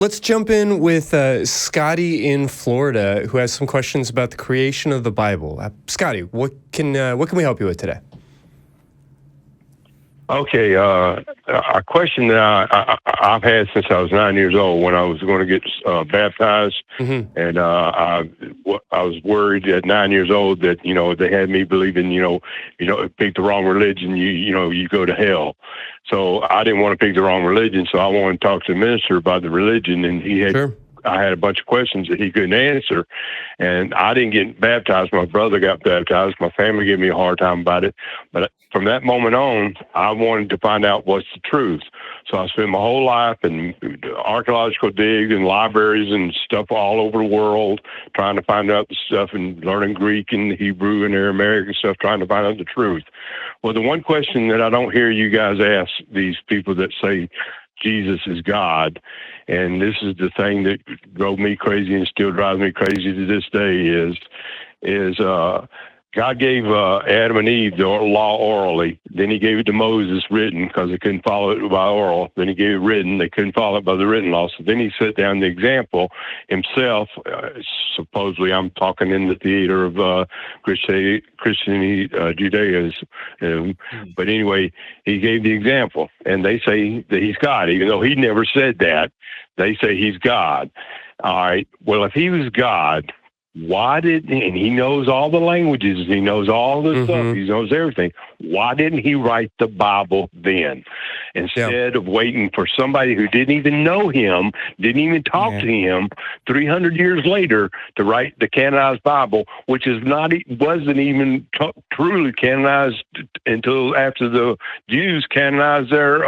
Let's jump in with Scotty in Florida, who has some questions about the creation of the Bible. Scotty, what can we help you with today? Okay, a question that I've had since I was 9 years old when I was going to get baptized, and I was worried at 9 years old that they had me believing pick the wrong religion, you go to hell. So I didn't want to pick the wrong religion, so I wanted to talk to the minister about the religion, and he had. Sure. I had a bunch of questions that he couldn't answer, and I didn't get baptized. My brother got baptized. My family gave me a hard time about it. But from that moment on, I wanted to find out what's the truth. So I spent my whole life in archaeological digs and libraries and stuff all over the world, trying to find out the stuff and learning Greek and Hebrew and Aramaic and stuff, trying to find out the truth. Well, the one question that I don't hear you guys ask these people that say Jesus is God, and this is the thing that drove me crazy and still drives me crazy to this day, is God gave Adam and Eve the law orally. Then he gave it to Moses written because they couldn't follow it by oral. Then he gave it written. They couldn't follow it by the written law. So then he set down the example himself. Supposedly, I'm talking in the theater of Christianity, Judaism. But anyway, he gave the example. And they say that he's God, even though he never said that. They say he's God. All right. Well, if he was God, why didn't and he knows all the languages, he knows all the stuff, he knows everything. Why didn't he write the Bible then? Instead of waiting for somebody who didn't even know him, didn't even talk to him 300 years later to write the canonized Bible, which wasn't even truly canonized until after the Jews canonized their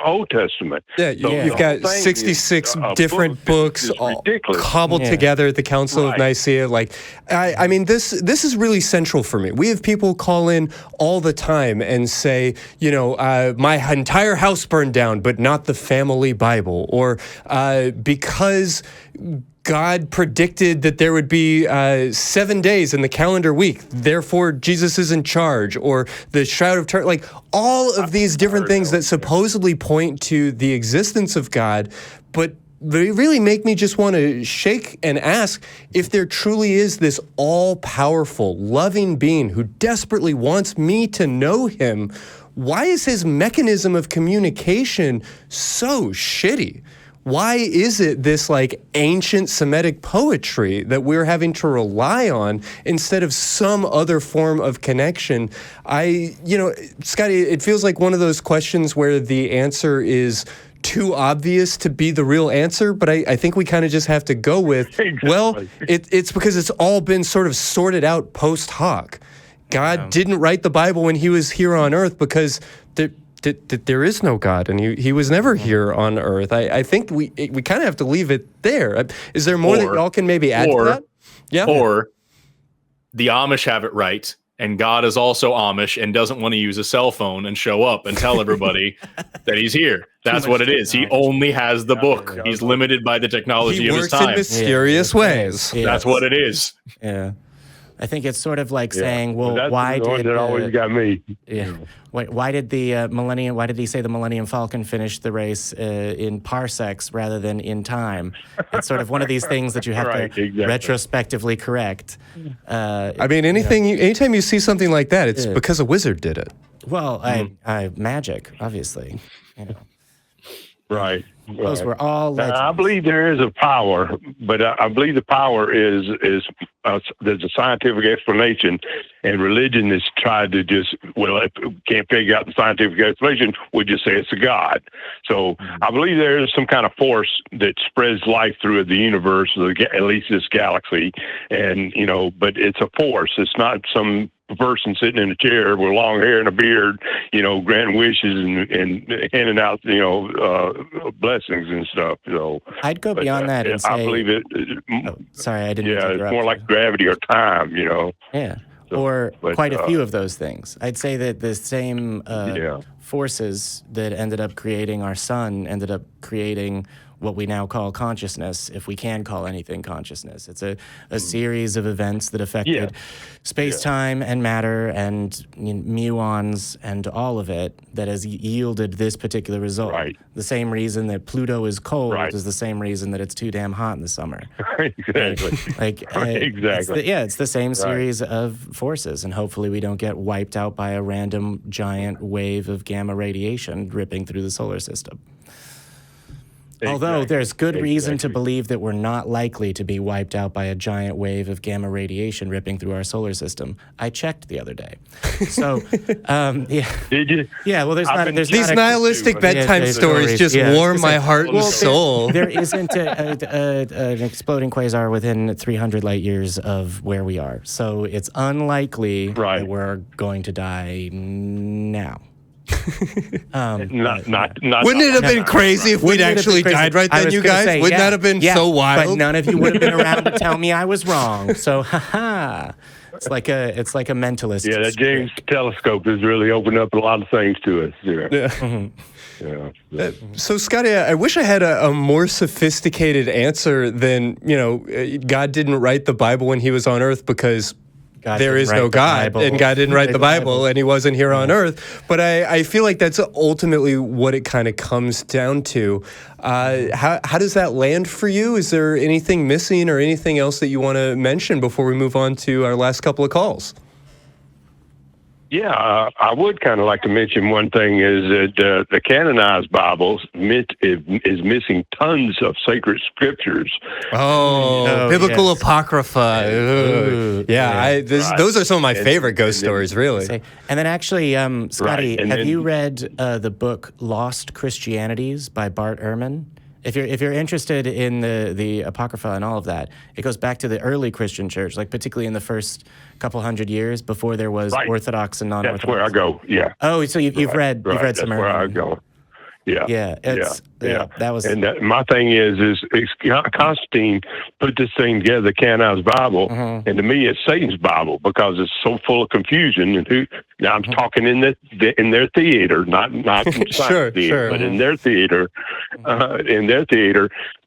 Old Testament. Yeah, so you've got 66 different books all cobbled together at the Council of Nicaea. Like, I mean, this is really central for me. We have people call in all the time and say, my entire house burned down, but not the family Bible, or because God predicted that there would be 7 days in the calendar week, therefore Jesus is in charge, or the Shroud of Turin, like all of these different things that supposedly point to the existence of God, but they really make me just want to shake and ask if there truly is this all-powerful, loving being who desperately wants me to know him. Why is his mechanism of communication so shitty? Why is it this like ancient Semitic poetry that we're having to rely on instead of some other form of connection? Scotty, it feels like one of those questions where the answer is too obvious to be the real answer, but I think we kind of just have to go with, well, it's because it's all been sort of sorted out post hoc. God didn't write the Bible when he was here on earth because there is no God, and he was never here on earth. I think we kind of have to leave it there. Is there more that y'all can maybe add to that? Yeah. Or the Amish have it right, and God is also Amish and doesn't want to use a cell phone and show up and tell everybody that he's here. That's what it is. He only has the book. He's limited by the technology of his time. He works in mysterious ways. That's what it is. Yeah. I think it's sort of like saying, well, why did that always got me? Yeah. Why did the Millennium? Why did he say the Millennium Falcon finished the race in parsecs rather than in time? It's sort of one of these things that you have to retrospectively correct. I mean, anytime you see something like that, it's because a wizard did it. Well, magic, obviously. Right. Those were all legends. I believe there is a power, but I believe the power is there's a scientific explanation, and religion is tried to just, if we can't figure out the scientific explanation, we just say it's a God. So I believe there is some kind of force that spreads life through the universe, or at least this galaxy, and but it's a force. It's not some person sitting in a chair with long hair and a beard, granting wishes and handing out, blessings and stuff. I'd go beyond that and say, I believe it. Sorry, I didn't. Yeah, it's more like gravity or time. Yeah, or quite a few of those things. I'd say that the same forces that ended up creating our sun ended up creating what we now call consciousness, if we can call anything consciousness. It's a series of events that affected space-time and matter and muons and all of it that has yielded this particular result. Right. The same reason that Pluto is cold is the same reason that it's too damn hot in the summer. Exactly. Exactly. It's the same series of forces, and hopefully we don't get wiped out by a random giant wave of gamma radiation ripping through the solar system. Although there's good reason to believe that we're not likely to be wiped out by a giant wave of gamma radiation ripping through our solar system. I checked the other day. So, Did you? Yeah, well, there's these nihilistic bedtime stories just warm my heart and soul. There isn't an exploding quasar within 300 light years of where we are. So it's unlikely that we're going to die now. Wouldn't it have been crazy if we'd actually died right then, you guys? Wouldn't that have been so wild? But none of you would have been around to tell me I was wrong. So, it's like a mentalist. Yeah, that James telescope has really opened up a lot of things to us. So, Scotty, I wish I had a more sophisticated answer than, God didn't write the Bible when he was on Earth because there is no God, and God didn't write the Bible, and he wasn't here on Earth. But I feel like that's ultimately what it kind of comes down to. How does that land for you? Is there anything missing or anything else that you want to mention before we move on to our last couple of calls? Yeah, I would kind of like to mention one thing is that the canonized Bible is missing tons of sacred scriptures. Biblical apocrypha. Those are some of my favorite ghost stories, really. And then actually, Scotty, have you read the book Lost Christianities by Bart Ehrman? If you're interested in the Apocrypha and all of that, it goes back to the early Christian church, like particularly in the first couple hundred years before there was Orthodox and non-Orthodox. That's where I go. Yeah. Oh, so you've read some. That's where I go. Yeah. That was. And my thing is Constantine put this thing together, the canonized Bible, and to me, it's Satan's Bible because it's so full of confusion. And now I'm talking in their theater, not inside theater, but in their theater.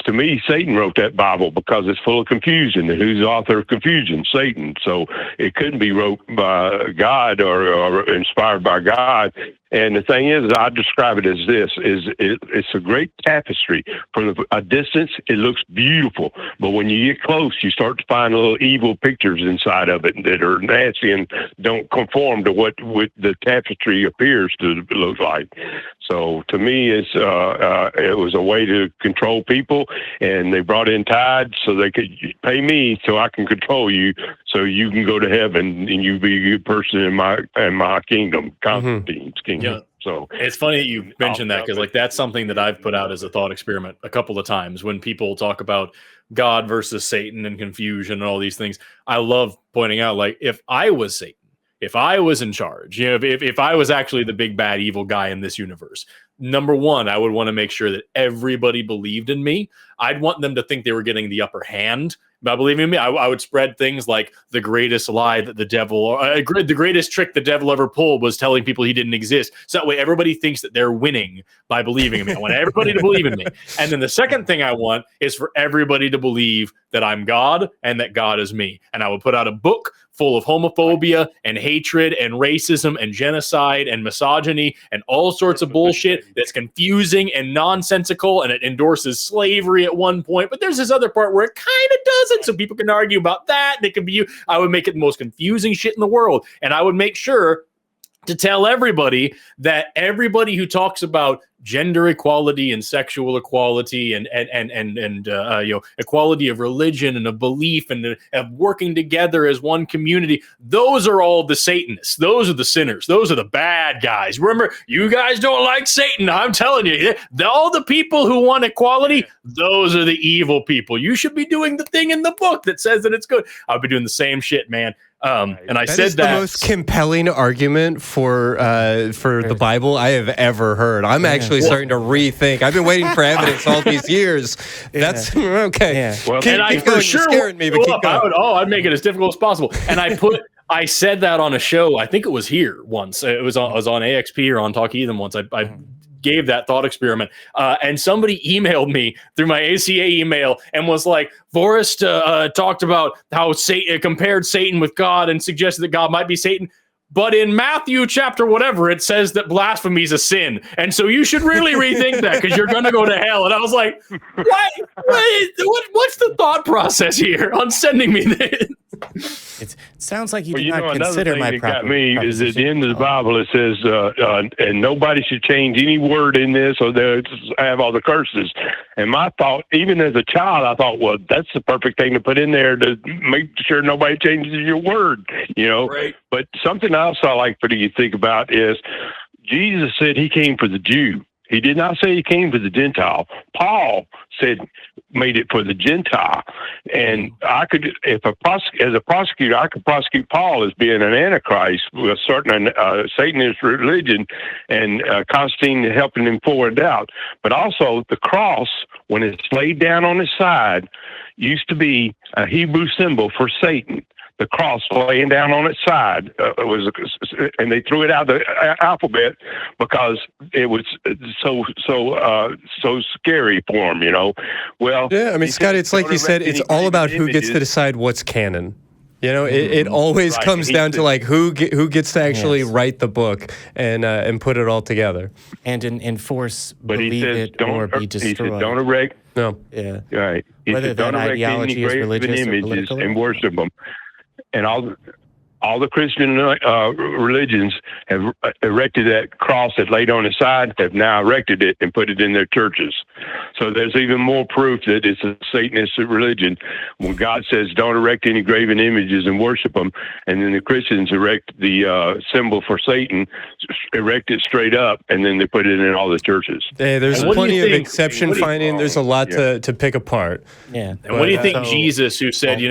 To me, Satan wrote that Bible because it's full of confusion. And who's the author of confusion? Satan. So it couldn't be wrote by God or inspired by God. And the thing is, I describe it as this: it's a great tapestry. From a distance, it looks beautiful, but when you get close, you start to find little evil pictures inside of it that are nasty and don't conform to what the tapestry appears to look like. So to me, it was a way to control people, and they brought in tithes so they could pay me so I can control you, so you can go to heaven and you be a good person in my kingdom, Constantine's kingdom. Yeah. So it's funny that you mentioned that because that's something that I've put out as a thought experiment a couple of times when people talk about God versus Satan and confusion and all these things. I love pointing out, like, if I was Satan, if I was in charge, if I was actually the big bad evil guy in this universe, number one, I would want to make sure that everybody believed in me. I'd want them to think they were getting the upper hand by believing in me. I would spread things like the greatest lie that the greatest trick the devil ever pulled was telling people he didn't exist. So that way everybody thinks that they're winning by believing in me. I want everybody to believe in me. And then the second thing I want is for everybody to believe that I'm God and that God is me. And I would put out a book full of homophobia and hatred and racism and genocide and misogyny and all sorts of bullshit that's confusing and nonsensical, and it endorses slavery at one point. But there's this other part where it kind of doesn't, so people can argue about that. They can be. I would make it the most confusing shit in the world, and I would make sure to tell everybody that everybody who talks about gender equality and sexual equality and equality of religion and of belief and of working together as one community, those are all the Satanists. Those are the sinners. Those are the bad guys. Remember, you guys don't like Satan. I'm telling you, all the people who want equality, those are the evil people. You should be doing the thing in the book that says that it's good. I'll be doing the same shit, man. And I said that the most compelling argument for the Bible I have ever heard. I'm actually starting to rethink. I've been waiting for evidence all these years. That's okay. Yeah. Well, keep going. You're scaring me, but keep going. I'd make it as difficult as possible. And I said that on a show. I think it was here once. It was on AXP or on Talk Heathen once. I gave that thought experiment. And somebody emailed me through my ACA email and was like, Forrest talked about how Satan compared Satan with God and suggested that God might be Satan. But in Matthew chapter whatever, it says that blasphemy is a sin. And so you should really rethink that because you're going to go to hell. And I was like, what's the thought process here on sending me this? It sounds like you did not consider my proposition. Got me is at the end of the Bible, it says, and nobody should change any word in this or they'll have all the curses. And my thought, even as a child, I thought, well, that's the perfect thing to put in there to make sure nobody changes your word, Right. But something else I like for you to think about is Jesus said he came for the Jew. He did not say he came for the Gentile. Paul made it for the Gentile. And I could, as a prosecutor, I could prosecute Paul as being an antichrist with a certain Satanist religion, and Constantine helping him forward out. But also the cross, when it's laid down on his side, used to be a Hebrew symbol for Satan. The cross laying down on its side and they threw it out of the alphabet because it was so scary for them, Well, yeah, I mean, Scott, it's like you said, it's all about who gets to decide what's canon. It always comes down to like who gets to actually write the book and put it all together and enforce, but believe it or be destroyed. He said, don't erect. No. Yeah. Right. He Whether said, that don't erect ideology any is graven religious or images political. and worship them. And all the Christian religions have erected that cross that laid on the side, have now erected it and put it in their churches. So there's even more proof that it's a Satanist religion. When God says don't erect any graven images and worship them, and then the Christians erect the symbol for Satan, erect it straight up, and then they put it in all the churches. Hey, there's plenty of exception finding. There's a lot to pick apart. Yeah. And what do you think Jesus, who said,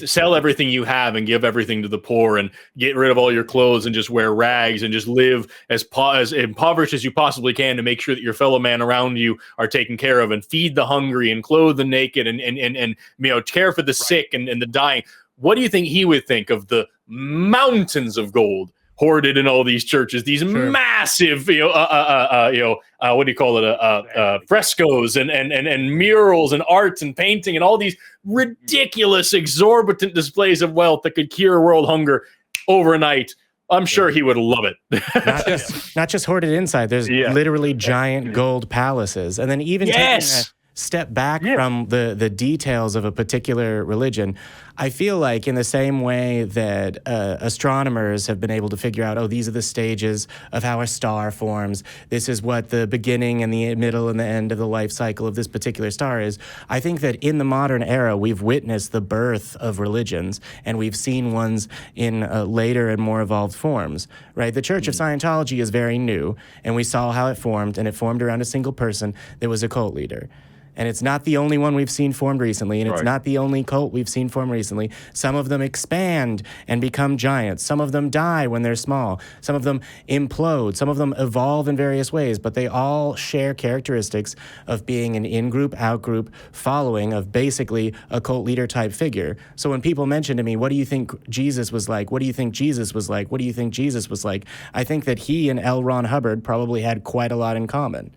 sell everything you have and give everything to the poor and get rid of all your clothes and just wear rags and just live as impoverished as you possibly can to make sure that your fellow man around you are taken care of, and feed the hungry and clothe the naked and care for the sick and the dying. What do you think he would think of the mountains of gold hoarded in all these churches, these massive, what do you call it, frescoes and murals and arts and painting and all these ridiculous, exorbitant displays of wealth that could cure world hunger overnight? I'm sure he would love it. Not just hoarded inside. There's literally giant gold palaces, and then even taking a step back from the details of a particular religion, I feel like in the same way that astronomers have been able to figure out, these are the stages of how a star forms, this is what the beginning and the middle and the end of the life cycle of this particular star is, I think that in the modern era, we've witnessed the birth of religions, and we've seen ones in later and more evolved forms, right? The Church of Scientology is very new, and we saw how it formed, and it formed around a single person that was a cult leader. And it's not the only one we've seen formed recently, and it's not the only cult we've seen formed recently. Some of them expand and become giants. Some of them die when they're small. Some of them implode. Some of them evolve in various ways, but they all share characteristics of being an in-group, out-group following of basically a cult leader type figure. So when people mention to me, what do you think Jesus was like? What do you think Jesus was like? What do you think Jesus was like? I think that he and L. Ron Hubbard probably had quite a lot in common.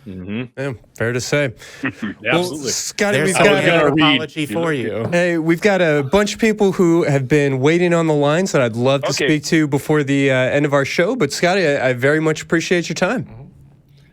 Mm-hmm. Yeah, fair to say. Well, Scotty, we've got an apology for you. Hey, we've got a bunch of people who have been waiting on the lines that I'd love to speak to before the end of our show. But Scotty, I very much appreciate your time.